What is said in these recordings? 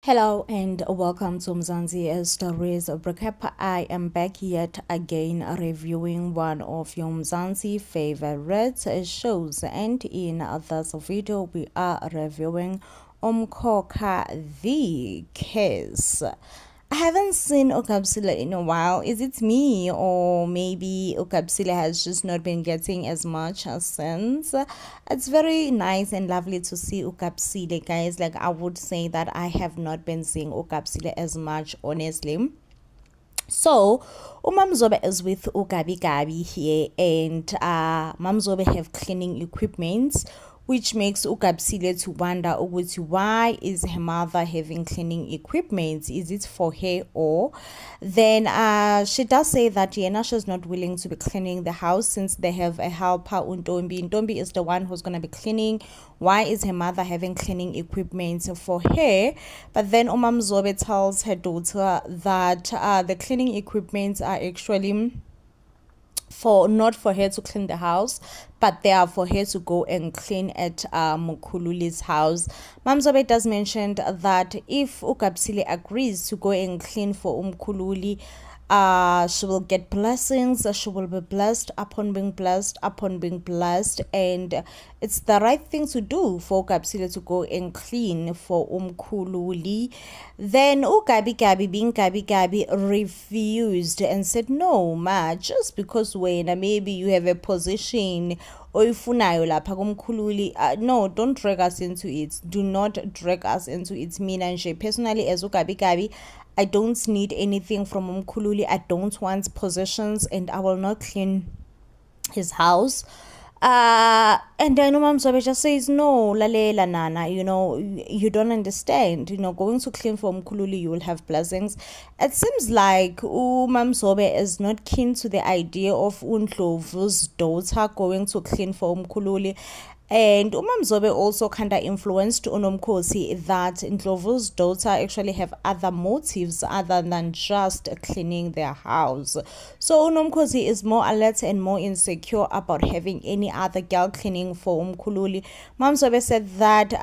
Hello and welcome to Mzansi Stories Recap. I am back yet again reviewing one of your Mzansi favorite shows, and in this video we are reviewing Umkhokha the Curse. I haven't seen Okapsila in a while. Is it me, or maybe Okapsila has just not been getting as much since? It's very nice and lovely to see Okapsila, guys. Like, I would say that I have not been seeing Okapsila as much, honestly. So, Mamzobe is with Ugabi Gabi here, and Mamzobe have cleaning equipment, which makes Ukabsile to wonder why is her mother having cleaning equipment? Is it for her? Or then she does say that Yena she's not willing to be cleaning the house since they have a helper. Untombi is the one who's gonna be cleaning. Why is her mother having cleaning equipment for her? But then Zobe tells her daughter that the cleaning equipment are actually not for her to clean the house, but they are for her to go and clean at Mkhululi's house. Mamzobe does mention that if Ukapsile agrees to go and clean for Umkhululi, she will get blessings. She will be blessed upon being blessed and it's the right thing to do for Ukapsile to go and clean for Umkhululi. Then Gabi being Gabi refused and said, no ma, just because when maybe you have a position or ifunayo lapha kumkhululi, no, don't drag us into it. Do not drag us into it. Mina nje personally as Gabi, I don't need anything from umkhululi. I don't want possessions, and I will not clean his house. And then Zobe just says, no, lalela nana, you don't understand. Going to clean for umkhululi, you will have blessings. It seems like Zobe is not keen to the idea of Undlovu's daughter going to clean for umkhululi. And Zobe also kind of influenced Nomkhosi that Ndlovu's daughter actually have other motives other than just cleaning their house. So Nomkhosi is more alert and more insecure about having any other girl cleaning for Umkhululi. Zobe said that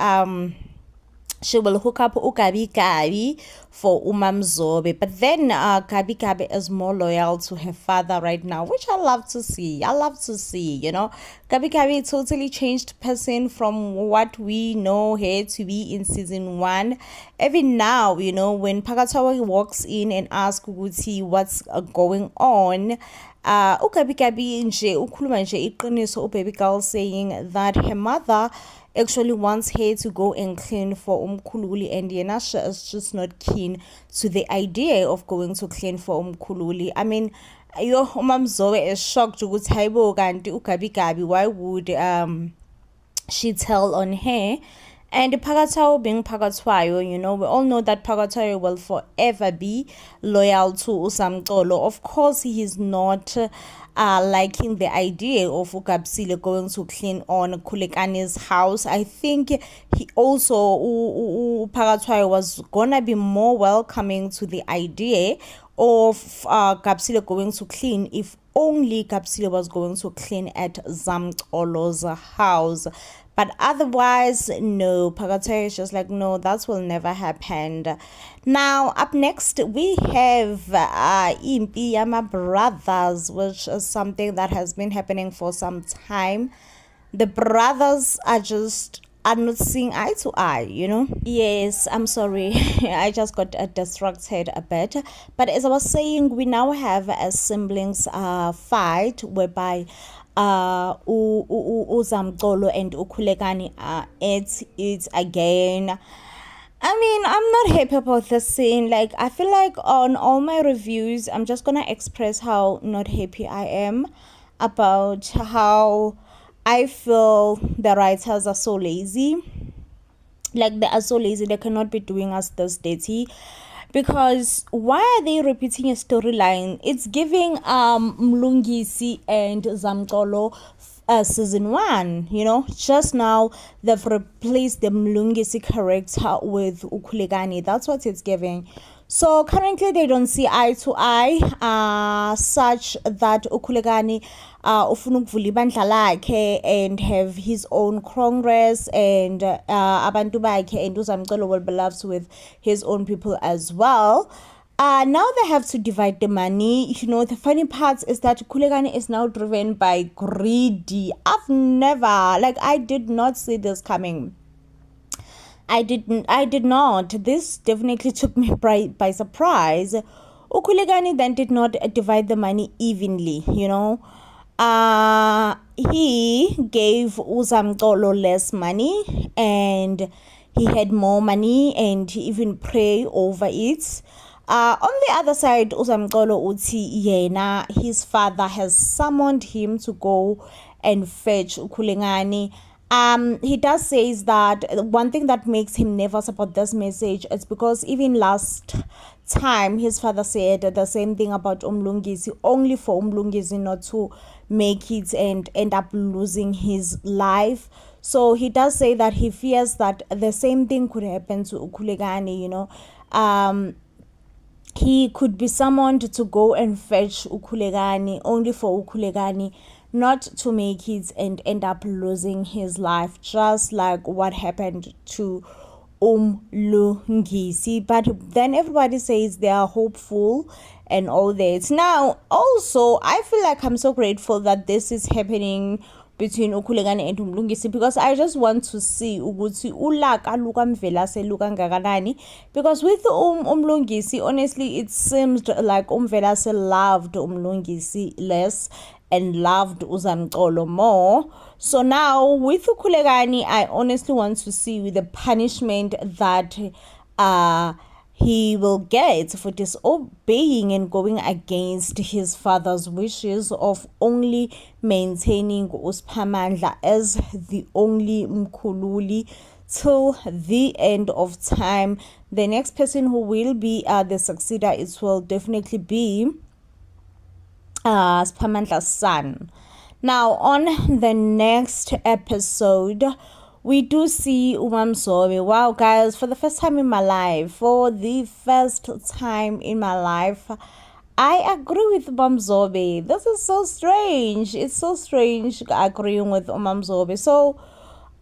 she will hook up Gabi for Zobe. But then Gabi is more loyal to her father right now, which I love to see. Gabi totally changed person from what we know her to be in season 1. Even now, when Pakatawa walks in and asks Guti what's going on, Gabi nje ukhuluma nje iqiniso ubaby girl, saying that her mother actually wants her to go and clean for Umkhululi, and Yenasha is just not keen to the idea of going to clean for Umkhululi. I mean, your Zoe is shocked to Gabi, why would she tell on her? And Pakatawo being Pakatwayo, we all know that Pakatawo will forever be loyal to Usamtolo. Of course, he is not liking the idea of Ukapsile going to clean on Kulekani's house. I think he also, Pakatwayo was gonna be more welcoming to the idea of Kapsile going to clean if only Kapsile was going to clean at Zamtolo's house. But otherwise, no, Pakatwayo is just like, no, that will never happen. Now, up next, we have Impi Yama Brothers, which is something that has been happening for some time. The brothers are not seeing eye to eye, Yes, I'm sorry. I just got distracted a bit. But as I was saying, we now have a siblings fight whereby Uzamtolo and Ukhulekani are at it again. I mean, I'm not happy about this scene. Like, I feel like on all my reviews, I'm just gonna express how not happy I am about how I feel the writers are so lazy. Like, they are so lazy, they cannot be doing us this dirty. Because why are they repeating a storyline? It's giving Mlungisi and Zamtolo season 1, just now they've replaced the Mlungisi character with Ukhulekani. That's what it's giving. So currently they don't see eye to eye, such that Ukhulekani ufuna ukuvula ibandla lakhe and have his own congress, and abantu bakhe, and uZamcolo will be loved with his own people as well. Now they have to divide the money. The funny part is that Ukhulekani is now driven by greedy. I did not see this coming. I did not. This definitely took me by surprise. Ukhulekani then did not divide the money evenly, he gave uZamcolo less money, and he had more money, and he even prayed over it. On the other side, uZamcolo uthi yena, his father has summoned him to go and fetch Ukhulekani. He does says that one thing that makes him nervous about this message is because even last time his father said the same thing about Umlungisi, only for Umlungisi not to make it and end up losing his life. So he does say that he fears that the same thing could happen to Ukhulekani. He could be summoned to go and fetch Ukhulekani, only for Ukhulekani not to make it and end up losing his life, just like what happened to Umlungisi. But then everybody says they are hopeful and all that. Now, also, I feel like I'm so grateful that this is happening between Ukhulekani and Umlungisi, because I just want to see ukuthi ulaka luka Mvelase luka ngakanani, because with Umlungisi, honestly, it seems like Mvelase loved Umlungisi less and loved uZamcolo more. So now with Ukhulekani, I honestly want to see the punishment that he will get for disobeying and going against his father's wishes of only maintaining uSphamandla as the only mkhululi till the end of time. The next person who will be the successor, it will definitely be Sphamandla's son. Now on the next episode, we do see uMamzobe. Wow, guys, for the first time in my life, I agree with uMamzobe. This is so strange. It's so strange agreeing with uMamzobe. So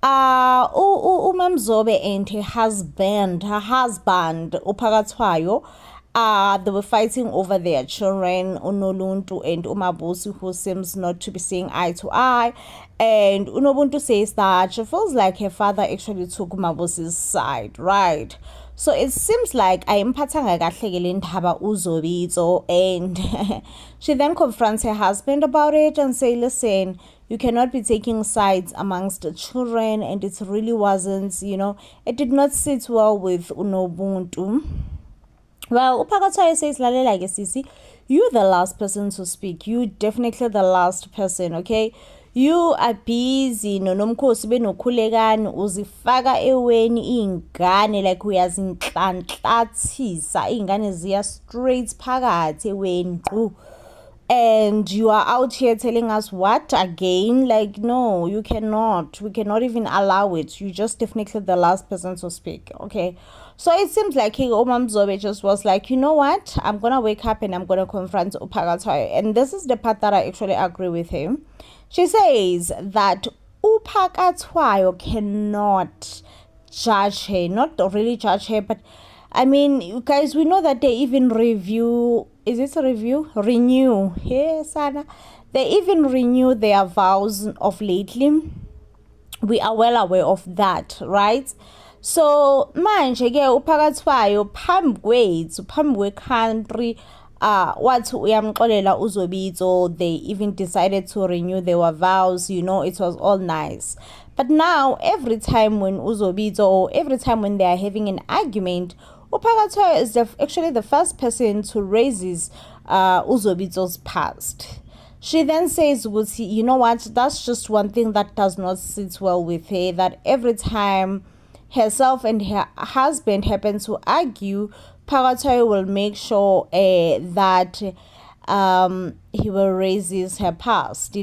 uMamzobe and her husband uPhakathwayo, they were fighting over their children, Unoluntu and Umabusi, who seems not to be seeing eye to eye. And Unobuntu says that she feels like her father actually took Umabusi's side, right? So it seems like ayimphathanga kahle ke le ndaba uZobitso, and she then confronts her husband about it and say, listen, you cannot be taking sides amongst the children, and it really wasn't, it did not sit well with Unobuntu. Well, uPhakathwayo says, lalela ke sisi, you're the last person to speak. You definitely the last person, okay? You are busy Nomkhosi benokhulekani uzifaka eweni ingane, like uyazinhlanhlathisa ingane ziya straight phakathi eweni qhu. And you are out here telling us what again? Like, no, you cannot. We cannot even allow it. You just definitely the last person to speak, okay? So it seems like uMamzobe just was like, you know what? I'm going to wake up and I'm going to confront uPhakathwayo. And this is the part that I actually agree with him. She says that uPhakathwayo cannot judge her. Not really judge her, but I mean, you guys, we know that they even review, is it a review? Renew. Yes, Anna. They even renew their vows of lately. We are well aware of that, right? So, manje ke uPhakathwayo phambi kwethu, phambi kwecountry, wathi uyamxolela uZobitso, they even decided to renew their vows, it was all nice. But now, every time when uZobitso, or every time when they are having an argument, uPhakathwayo is actually the first person to raise uZobitso's past. She then says, you know what, that's just one thing that does not sit well with her, that every time herself and her husband happen to argue, Phakathwayo will make sure that he will raise her past,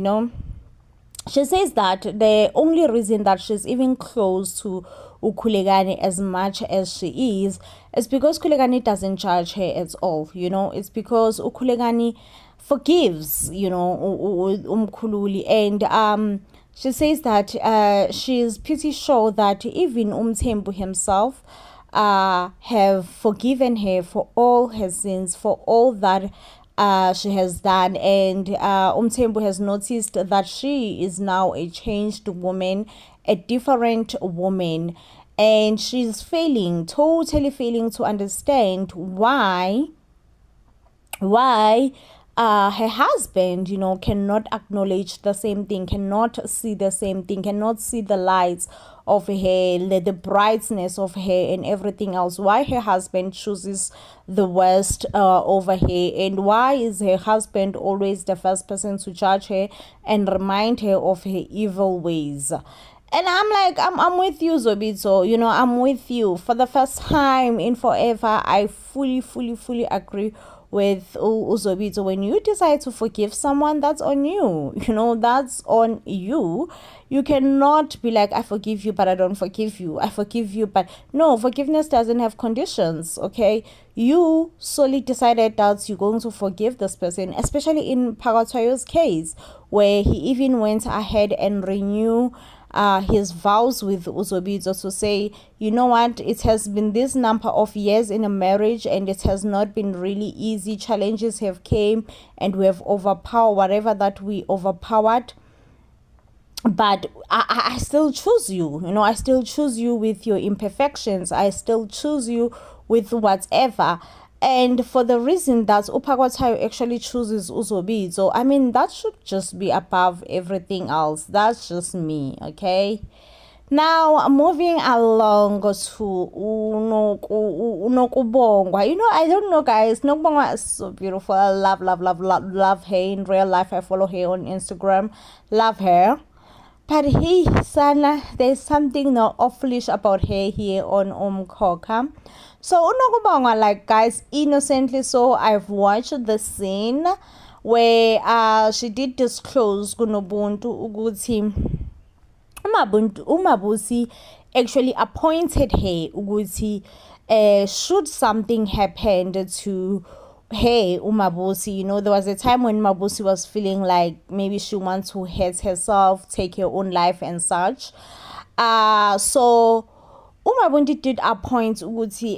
She says that the only reason that she's even close to uKhulekani as much as she is because Khulekani doesn't judge her at all, it's because uKhulekani forgives, umkhululi. And she says that she's pretty sure that even Umthembu himself have forgiven her for all her sins, for all that she has done. And Umthembu has noticed that she is now a changed woman, a different woman, and she's totally failing to understand why her husband, cannot acknowledge the same thing, cannot see the same thing, cannot see the lights of her, the brightness of her and everything else. Why her husband chooses the worst over her, and why is her husband always the first person to judge her and remind her of her evil ways. And I'm like, I'm with you, Zobito. I'm with you. For the first time in forever, I fully agree with Uzobito. When you decide to forgive someone, that's on you. That's on you. You cannot be like, I forgive you, but I don't forgive you. I forgive you, but no, forgiveness doesn't have conditions, okay? You solely decided that you're going to forgive this person, especially in Pagatoyo's case, where he even went ahead and renewed his vows with Uzobito to say, you know what, it has been this number of years in a marriage and it has not been really easy. Challenges have came and we have overpowered whatever that we overpowered, but I still choose you. I still choose you with your imperfections. I still choose you with whatever. And for the reason that Upagwatayo actually chooses Uzobito, I mean, that should just be above everything else. That's just me, okay? Now, moving along to Unokubongwa. I don't know, guys. Nokubongwa is so beautiful. I love her in real life. I follow her on Instagram. Love her. But hey, Sana, there's something not awfulish about her here on umkhokha. So Unokubongwa, like, guys, innocently so, I've watched the scene where she did disclose kunobuntu ukuthi uMabusi actually appointed her ukuthi should something happen to her, uMabusi, there was a time when Mabusi was feeling like maybe she wants to hurt herself, take her own life and such. So uMabusi did appoint ukuthi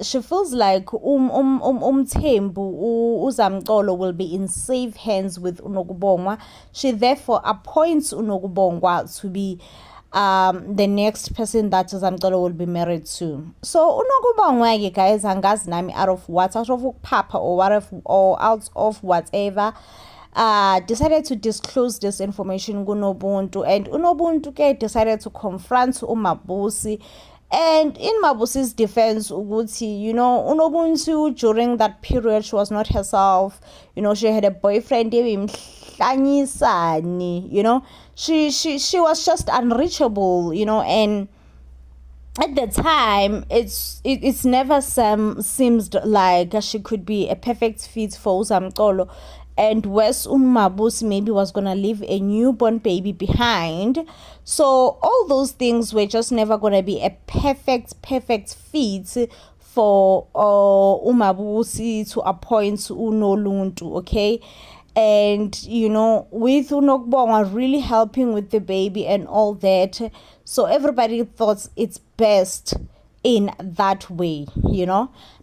she feels like Umthembu uZamcolo will be in safe hands with Unokubongwa. She therefore appoints Unokubongwa to be the next person that Zamcolo will be married to. So Unokubongwa, guys, angazi nami out of Papa or out of whatever, decided to disclose this information kunobuntu, and unobuntu decided to confront uMabusi. And in Mabusi's defense, unobuntu, during that period, she was not herself. She had a boyfriend, she was just unreachable, and at the time it's never seemed like she could be a perfect fit for Zamcolo. And West Mabusi maybe was gonna leave a newborn baby behind, so all those things were just never gonna be a perfect fit for uMabusi to appoint Unoluntu, okay? And with Unokubongwa really helping with the baby and all that, so everybody thought it's best in that way,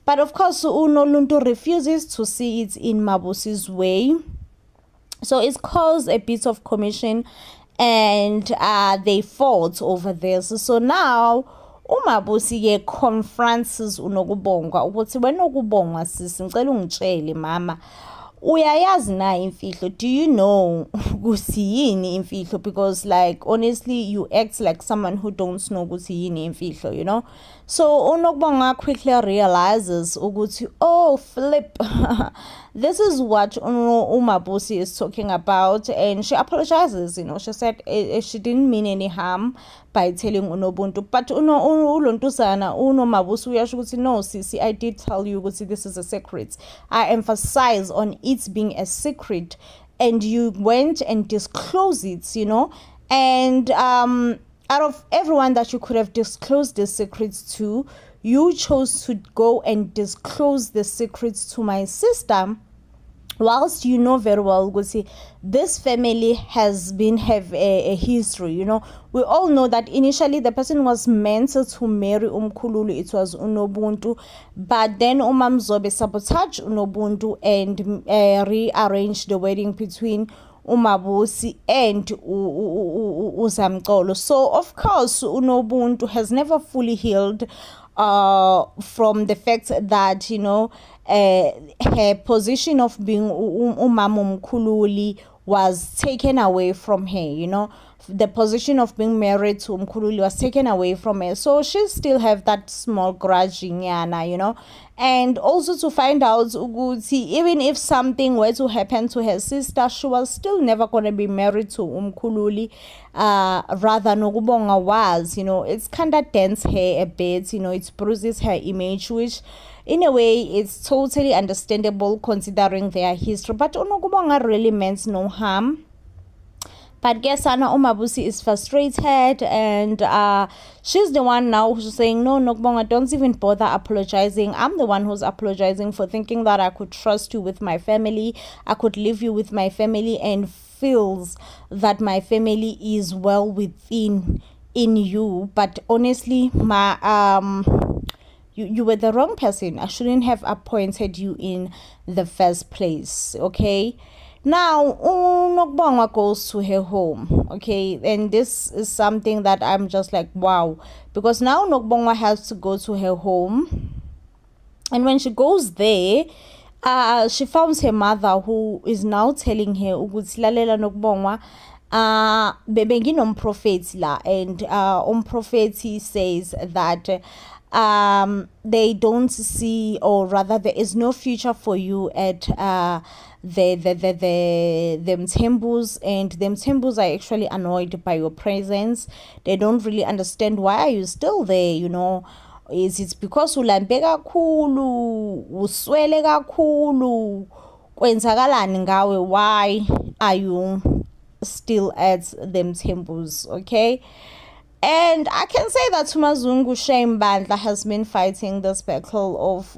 But of course, Unoluntu refuses to see it in Mabusi's way. So it's caused a bit of commotion, and they fought over this. So now, uMabusi confronts Unokubongwa. When Unokubongwa sisi ngicela ungitshele mama, uyayazi na imfihlo? Do you know ukuthi yini imfihlo? Because like honestly, you act like someone who don't know ukuthi yini imfihlo, So Unokubongwa quickly realizes ukuthi, oh flip, this is what uMabusi is talking about, and she apologizes. She said she didn't mean any harm by telling Unobuntu, but uLontusana uNoMabusi uyasho ukuthi, no sisi, I did tell you ukuthi this is a secret. I emphasize on it being a secret, and you went and disclosed it, you know, and out of everyone that you could have disclosed the secrets to, you chose to go and disclose the secrets to my sister, whilst you know very well, this family has been have a history. You know, we all know that initially the person was meant to marry umkhululi, it was unobuntu, but then umamzobe sabotaged unobuntu and rearranged the wedding between umabusi and uzamcolo. So of course unobuntu has never fully healed from the fact that, you know, her position of being umama mkhululi was taken away from her. You know, the position of being married to umkhululi was taken away from her, so she still have that small grudge, you know. And also to find out, even if something were to happen to her sister, she was still never going to be married to umkhululi. Rather nokubonga was, you know, it's kind of dents her a bit, you know, it bruises her image, which in a way it's totally understandable considering their history, but unokubonga really meant no harm. But guess Anna Umabusi is frustrated, and she's the one now who's saying, no, Nokbonga, don't even bother apologizing. I'm the one who's apologizing for thinking that I could trust you with my family, I could leave you with my family, and feels that my family is well within in you. But honestly, my you were the wrong person. I shouldn't have appointed you in the first place. Okay. Now, Nokbongwa goes to her home, okay, and this is something that I'm just like, wow, because now Nokbongwa has to go to her home, and when she goes there, she finds her mother, who is now telling her, Lalela Nokbongwa, bebenginomprofeti la, and umprofeti says that they don't see, or rather there is no future for you at the Mthembus, and the Mthembus are actually annoyed by your presence. They don't really understand, why are you still there, you know. Is it because ulambe kakhulu, uswele kakhulu, kwenzakalani ngawe, why are you still at the Mthembus? Okay. And I can say that Tumazungu Shame Bandla has been fighting this battle of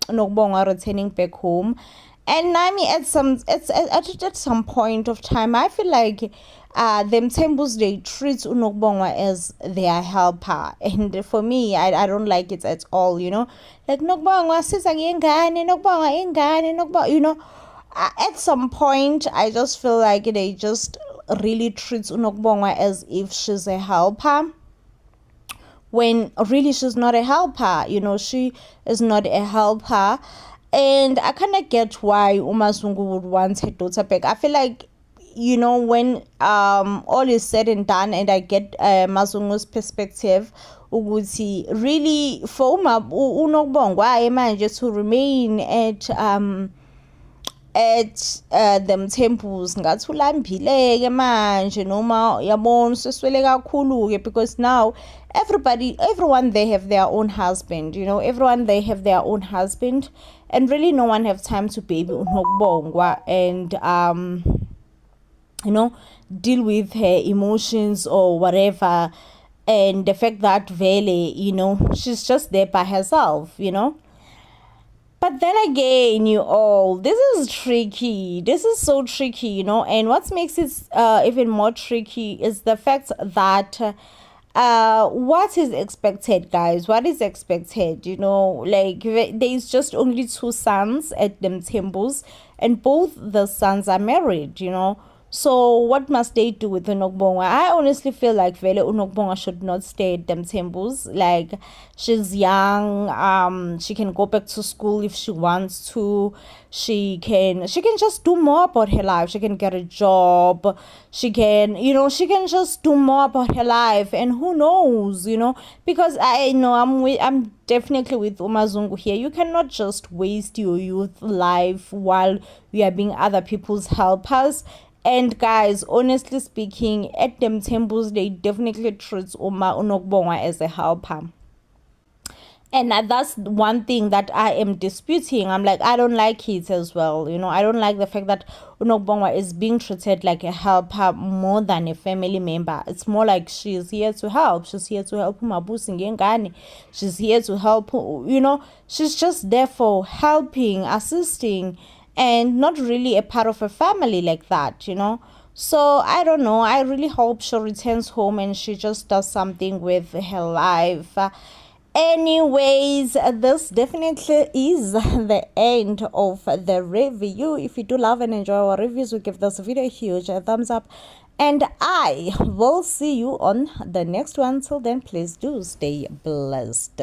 Nokbonga returning back home. And Nami at some point of time, I feel like them Tembus, they treat Unokbonga as their helper. And for me, I don't like it at all, you know. Like Nokbonga says again, Nokbonga, you know. At some point, I just feel like they just really treats Unokbongwa as if she's a helper, when really she's not a helper. You know, she is not a helper. And I kind of get why Umazungu would want her daughter back. I feel like, you know, when all is said and done, and I get Mazungu's perspective, Uguti really for Unokbongwa managed to remain at them temples ngathi ulambile manje noma yabona seswele kakhulu, because now everyone they have their own husband, you know, everyone they have their own husband, and really no one have time to baby Unokbongwa and you know, deal with her emotions or whatever, and the fact that Vele, you know, she's just there by herself, you know. But then again, this is tricky. This is so tricky, you know. And what makes it even more tricky is the fact that what is expected, guys? What is expected? You know, like there's just only 2 sons at them temples, and both the sons are married, you know. So what must they do with Unokbongwa? I honestly feel like Vele Unokbongwa should not stay at them temples. Like, she's young, she can go back to school if she wants to. She can just do more about her life. She can get a job. She can, you know, she can just do more about her life. And who knows, you know, because I know I'm definitely with Umazungu here. You cannot just waste your youth life while you are being other people's helpers. And guys, honestly speaking, at them temples, they definitely treat Unokbongwa as a helper. And that's one thing that I am disputing. I'm like, I don't like it as well. I don't like the fact that Unokbongwa is being treated like a helper more than a family member. It's more like she's here to help. She's here to help Mabusi Ngengani. She's here to help, she's just there for helping, assisting, and not really a part of a family like that. So I don't know. I really hope she returns home and she just does something with her life. Anyways, this definitely is the end of the review. If you do love and enjoy our reviews, we give this video a huge thumbs up. And I will see you on the next one. Till then, please do stay blessed.